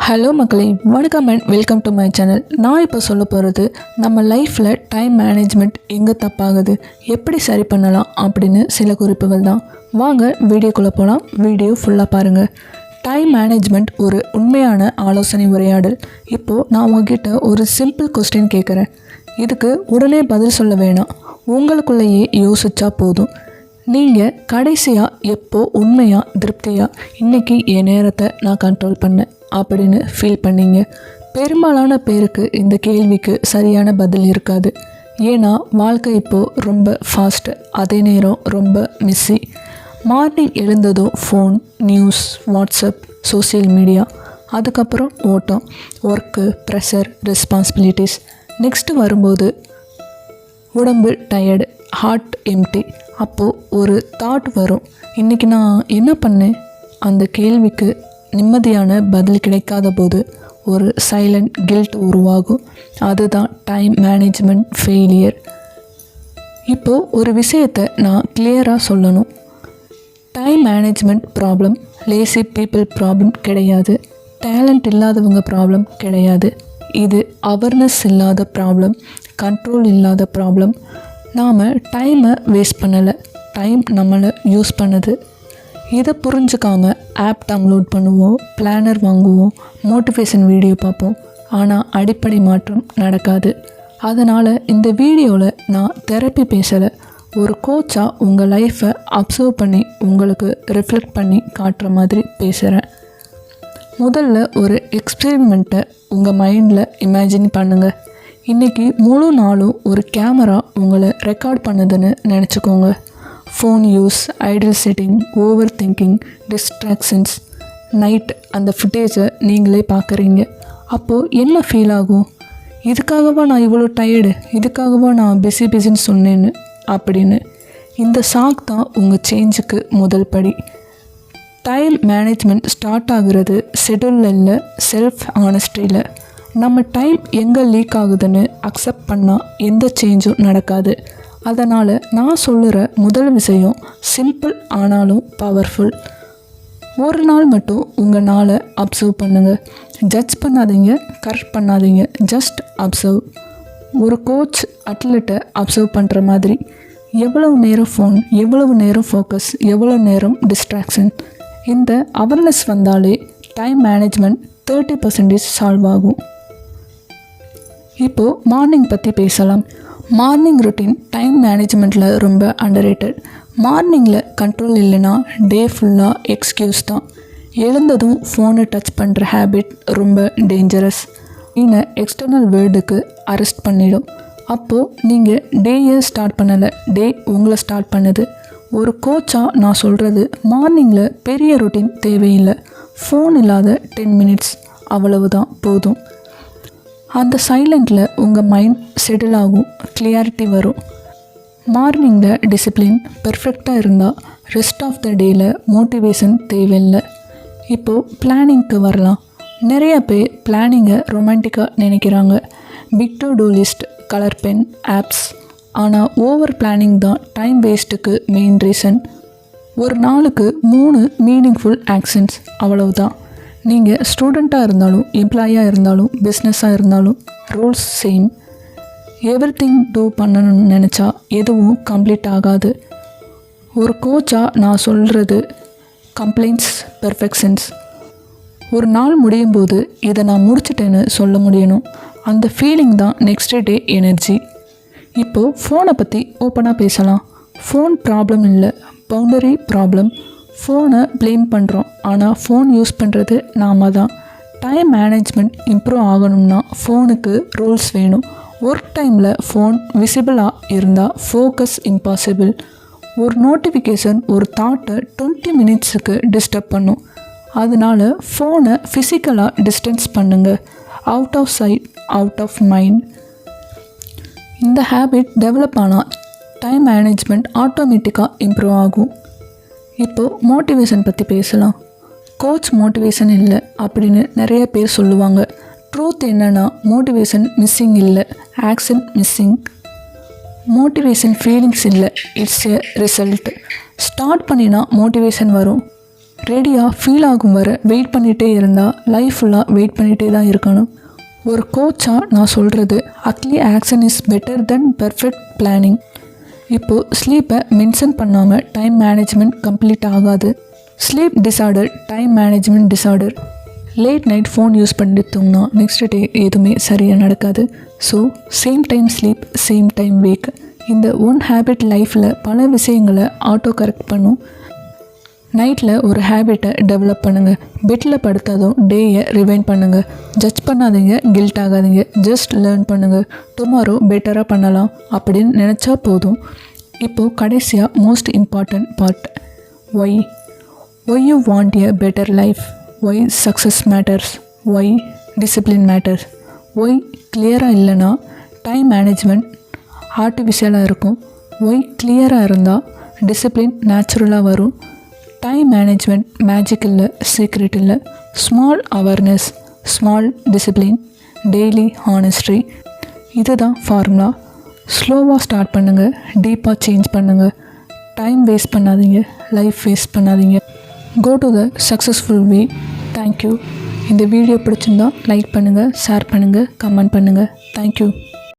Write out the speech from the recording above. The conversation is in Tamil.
ஹலோ மக்களே, வணக்கம் and welcome to my channel. நான் இப்போ சொல்ல போகிறது நம்ம லைஃப்பில் டைம் மேனேஜ்மெண்ட் எங்கே தப்பாகுது, எப்படி சரி பண்ணலாம் அப்படின்னு சில குறிப்புகள் தான். வாங்க வீடியோக்குள்ளே போகலாம். வீடியோ ஃபுல்லாக பாருங்கள். டைம் மேனேஜ்மெண்ட் ஒரு உண்மையான ஆலோசனை உரையாடல். இப்போது நான் உங்ககிட்ட ஒரு சிம்பிள் கொஸ்டின் கேட்குறேன். இதுக்கு உடனே பதில் சொல்ல வேணாம், உங்களுக்குள்ளேயே யோசிச்சா போதும். நீங்கள் கடைசியாக எப்போ உண்மையாக திருப்தியாக இன்றைக்கி என் நேரத்தை நான் கண்ட்ரோல் பண்ணேன் அப்படின்னு ஃபீல் பண்ணீங்க? பெரும்பாலான பேருக்கு இந்த கேள்விக்கு சரியான பதில் இருக்காது. ஏன்னா வாழ்க்கை இப்போது ரொம்ப ஃபாஸ்ட்டு, அதே நேரம் ரொம்ப மிஸ்ஸி. மார்னிங் எழுந்ததும் phone, news, WhatsApp, social media, அதுக்கப்புறம் ஓட்டம், ஒர்க்கு, ப்ரெஷர், ரெஸ்பான்சிபிலிட்டிஸ். நெக்ஸ்ட்டு வரும்போது உடம்பு டயர்டு, ஹார்ட் எம்டி. அப்போது ஒரு தாட் வரும், இன்றைக்கி நான் என்ன பண்ணேன்? அந்த கேள்விக்கு நிம்மதியான பதில் கிடைக்காத போது ஒரு சைலண்ட் கில்ட் உருவாகும். அதுதான் டைம் மேனேஜ்மெண்ட் ஃபெயிலியர். இப்போது ஒரு விஷயத்தை நான் கிளியராக சொல்லணும். Time management problem lazy people problem கிடையாது, டேலண்ட் இல்லாதவங்க ப்ராப்ளம் கிடையாது. இது அவேர்னஸ் இல்லாத ப்ராப்ளம், கண்ட்ரோல் இல்லாத ப்ராப்ளம். நாம் டைமை வேஸ்ட் பண்ணலை, டைம் நம்மளை யூஸ் பண்ணுது. இதை புரிஞ்சுக்காமல் ஆப் டவுன்லோட் பண்ணுவோம், பிளானர் வாங்குவோம், மோட்டிவேஷன் வீடியோ பார்ப்போம். ஆனால் அடிப்படை மாற்றம் நடக்காது. அதனால் இந்த வீடியோவில் நான் தெரப்பி பேசலை, ஒரு கோச்சாக உங்கள் லைஃப்பை அப்சர்வ் பண்ணி உங்களுக்கு ரிஃப்ளெக்ட் பண்ணி காட்டுற மாதிரி பேசுகிறேன். முதல்ல ஒரு எக்ஸ்பெரிமெண்ட்டை உங்கள் மைண்டில் இமேஜின் பண்ணுங்கள். இன்றைக்கி முழு நாளும் ஒரு கேமரா உங்களை ரெக்கார்ட் பண்ணுதுன்னு நினச்சிக்கோங்க. Phone use, idle setting, over thinking, distractions. Night அந்த ஃபுட்டேஜை நீங்களே பார்க்குறீங்க. அப்போது என்ன ஃபீல் ஆகும்? இதுக்காகவா நான் இவ்வளோ டயர்டு, இதுக்காகவா நான் பிஸின்னு சொன்னேன்னு அப்படின்னு. இந்த ஷாக் தான் உங்கள் சேஞ்சுக்கு முதல் படி. டைம் மேனேஜ்மெண்ட் ஸ்டார்ட் ஆகுறது ஷெட்யூலில் இல்லை, செல்ஃப் ஆனஸ்டியில். நம்ம டைம் எங்கே லீக் ஆகுதுன்னு அக்செப்ட் பண்ணால் எந்த சேஞ்சும் நடக்காது. அதனால் நான் சொல்லுற முதல் விஷயம் சிம்பிள் ஆனாலும் பவர்ஃபுல். ஒரு நாள் மட்டும் உங்கள் நாளை அப்சர்வ் பண்ணுங்கள். ஜட்ஜ் பண்ணாதீங்க, கரெக்ட் பண்ணாதீங்க, ஜஸ்ட் அப்சர்வ். ஒரு கோச் அத்லெட்டை அப்சர்வ் பண்ணுற மாதிரி. எவ்வளவு நேரம் ஃபோன், எவ்வளவு நேரம் ஃபோக்கஸ், எவ்வளோ நேரம் டிஸ்ட்ராக்ஷன். இந்த அவேர்னஸ் வந்தாலே டைம் மேனேஜ்மெண்ட் 30% சால்வ் ஆகும். இப்போது மார்னிங் பற்றி பேசலாம். மார்னிங் ரொட்டீன் டைம் மேனேஜ்மெண்ட்டில் ரொம்ப அண்டர்ரேட்டட். மார்னிங்கில் கண்ட்ரோல் இல்லைன்னா டே ஃபுல்லாக எக்ஸ்கியூஸ் தான். எழுந்ததும் ஃபோனை டச் பண்ணுற ஹேபிட் ரொம்ப டேஞ்சரஸ். நீங்கள் எக்ஸ்டர்னல் வேர்ல்டுக்கு அரெஸ்ட் பண்ணிடும். அப்போது நீங்கள் டேயை ஸ்டார்ட் பண்ணலை, டே உங்களை ஸ்டார்ட் பண்ணுது. ஒரு கோச்சாக நான் சொல்கிறது, மார்னிங்கில் பெரிய ரொட்டீன் தேவையில்லை. ஃபோன் இல்லாத 10 minutes அவ்வளவுதான் போதும். அந்த சைலண்டில் உங்கள் மைண்ட் செட்டில் ஆகும், கிளியாரிட்டி வரும். மார்னிங்கில் டிசிப்ளின் பெர்ஃபெக்டாக இருந்தால் ரெஸ்ட் ஆஃப் த டேயில் மோட்டிவேஷன் தேவையில்லை. இப்போது பிளானிங்க்கு வரலாம். நிறைய பேர் பிளானிங்கை ரொமான்டிக்காக நினைக்கிறாங்க. Pick to do list, colour pen, apps. ஆனால் ஓவர் பிளானிங் தான் டைம் வேஸ்ட்டுக்கு மெயின் ரீசன். ஒரு நாளுக்கு 3 மீனிங்ஃபுல் ஆக்ஷன்ஸ், அவ்வளவுதான். நீங்கள் ஸ்டூடெண்ட்டாக இருந்தாலும், எம்ப்ளாயாக இருந்தாலும், பிஸ்னஸாக இருந்தாலும் ரூல்ஸ் சேம். எவ்ரிதிங் டூ பண்ணணும்னு நினச்சா எதுவும் கம்ப்ளீட் ஆகாது. ஒரு கோச்சாக நான் சொல்கிறது கம்ப்ளைண்ட்ஸ், பெர்ஃபெக்ஷன்ஸ். ஒரு நாள் முடியும் போது இதை நான் முடிச்சிட்டேன்னு சொல்ல முடியணும். அந்த ஃபீலிங் தான் நெக்ஸ்ட் டே எனர்ஜி. இப்போது ஃபோனை பற்றி ஓப்பனாக பேசலாம். ஃபோன் ப்ராப்ளம் இல்லை, பவுண்டரி ப்ராப்ளம். ஃபோனை ப்ளேம் பண்ணுறோம், ஆனால் ஃபோன் யூஸ் பண்ணுறது நாம் தான். டைம் மேனேஜ்மெண்ட் இம்ப்ரூவ் ஆகணும்னா ஃபோனுக்கு ரூல்ஸ் வேணும். ஒர்க் டைமில் ஃபோன் விசிபிளாக இருந்தால் ஃபோக்கஸ் இம்பாசிபிள். ஒரு நோட்டிஃபிகேஷன் ஒரு தாட்டை 20 minutesக்கு டிஸ்டர்ப் பண்ணும். அதனால் ஃபோனை ஃபிசிக்கலாக டிஸ்டன்ஸ் பண்ணுங்கள். Out of sight, out of mind. இந்த ஹேபிட் டெவலப் ஆனால் டைம் மேனேஜ்மெண்ட் ஆட்டோமேட்டிக்காக இம்ப்ரூவ் ஆகும். இப்போது மோட்டிவேஷன் பற்றி பேசலாம். கோச் மோட்டிவேஷன் இல்லை அப்படின்னு நிறைய பேர் சொல்லுவாங்க. ட்ரூத் என்னென்னா மோட்டிவேஷன் மிஸ்ஸிங் இல்லை, ஆக்ஷன் மிஸ்ஸிங். மோட்டிவேஷன் ஃபீலிங்ஸ் இல்லை, இட்ஸ் எ ரிசல்ட். ஸ்டார்ட் பண்ணினா மோட்டிவேஷன் வரும், ரெடியாக ஃபீல் ஆகும் வரை வெயிட் பண்ணிகிட்டே இருந்தால் லைஃப் ஃபுல்லாக வெயிட் பண்ணிகிட்டே தான் இருக்கணும். ஒரு கோச்சாக நான் சொல்கிறது, early action is better than perfect planning. இப்போது ஸ்லீப்பை மென்ஷன் பண்ணாமல் டைம் மேனேஜ்மெண்ட் கம்ப்ளீட் ஆகாது. Sleep disorder time management disorder. Late night phone use பண்ணிட்டு தூங்கினா நெக்ஸ்ட் டே எதுவுமே சரியாக நடக்காது. So same time sleep, same time wake. இந்த ஒன் ஹேபிட் லைஃப்பில் பல விஷயங்களை ஆட்டோ கரெக்ட் பண்ணும். நைட்டில் ஒரு ஹேபிட்டை டெவலப் பண்ணுங்கள். பெட்டில் படுத்ததும் டேயை ரிவைண்ட் பண்ணுங்கள். ஜட்ஜ் பண்ணாதீங்க, கில்ட் ஆகாதீங்க, ஜஸ்ட் லேர்ன் பண்ணுங்கள். டுமாரோ பெட்டராக பண்ணலாம் அப்படின்னு நினச்சா போதும். இப்போது கடைசியாக most important part, why you want a better life, why success matters, why discipline matters. Why கிளியராக இல்லைன்னா டைம் மேனேஜ்மெண்ட் ஆர்டிஃபிஷியலாக இருக்கும். ஒய் கிளியராக இருந்தால் டிசிப்ளின் நேச்சுரலாக வரும். டைம் மேனேஜ்மெண்ட் மேஜிக் இல்லை, சீக்ரெட் இல்லை. Small awareness, small discipline, daily honesty. இதுதான் ஃபார்முலா. ஸ்லோவாக ஸ்டார்ட் பண்ணுங்கள், டீப்பாக சேஞ்ச் பண்ணுங்கள். டைம் வேஸ்ட் பண்ணாதீங்க, லைஃப் வேஸ்ட் பண்ணாதீங்க. Go to the successful way. Thank you. இந்த வீடியோ பிடிச்சிருந்தால் லைக் பண்ணுங்கள், ஷேர் பண்ணுங்கள், கமெண்ட் பண்ணுங்கள். தேங்க்யூ.